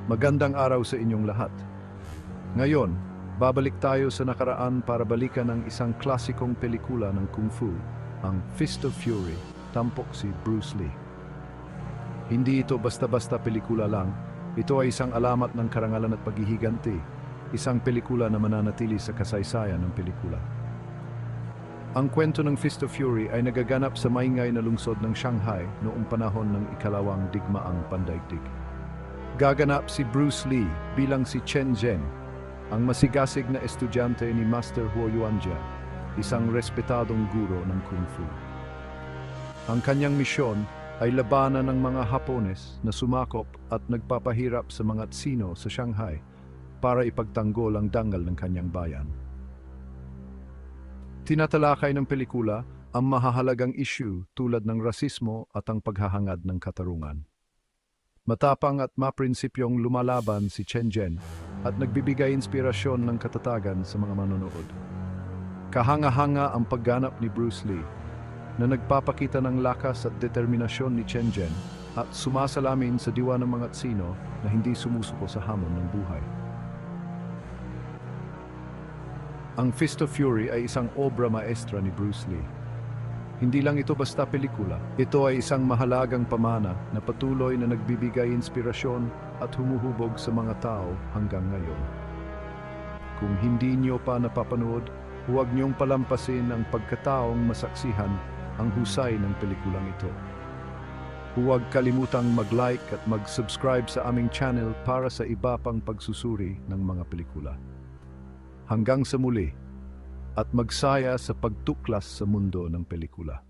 Magandang araw sa inyong lahat. Ngayon, babalik tayo sa nakaraan para balikan ang isang klasikong pelikula ng Kung Fu, ang Fist of Fury, tampok si Bruce Lee. Hindi ito basta-basta pelikula lang, ito ay isang alamat ng karangalan at paghihiganti, isang pelikula na mananatili sa kasaysayan ng pelikula. Ang kwento ng Fist of Fury ay nagaganap sa maingay na lungsod ng Shanghai noong panahon ng ikalawang digmaang pandaigdig. Gaganap si Bruce Lee bilang si Chen Zhen, ang masigasig na estudyante ni Master Huo Yuanjia, isang respetadong guro ng Kung Fu. Ang kanyang misyon ay labanan ng mga Hapones na sumakop at nagpapahirap sa mga Tsino sa Shanghai para ipagtanggol ang dangal ng kanyang bayan. Tinatalakay ng pelikula ang mahahalagang issue tulad ng rasismo at ang paghahangad ng katarungan. Matapang at maprinsipyong lumalaban si Chen Zhen at nagbibigay inspirasyon ng katatagan sa mga manonood. Kahanga-hanga ang pagganap ni Bruce Lee na nagpapakita ng lakas at determinasyon ni Chen Zhen at sumasalamin sa diwa ng mga Tsino na hindi sumusuko sa hamon ng buhay. Ang Fist of Fury ay isang obra maestra ni Bruce Lee. Hindi lang ito basta pelikula, ito ay isang mahalagang pamana na patuloy na nagbibigay inspirasyon at humuhubog sa mga tao hanggang ngayon. Kung hindi niyo pa napapanood, huwag niyong palampasin ang pagkataong masaksihan ang husay ng pelikulang ito. Huwag kalimutang mag-like at mag-subscribe sa aming channel para sa iba pang pagsusuri ng mga pelikula. Hanggang sa muli, at magsaya sa pagtuklas sa mundo ng pelikula.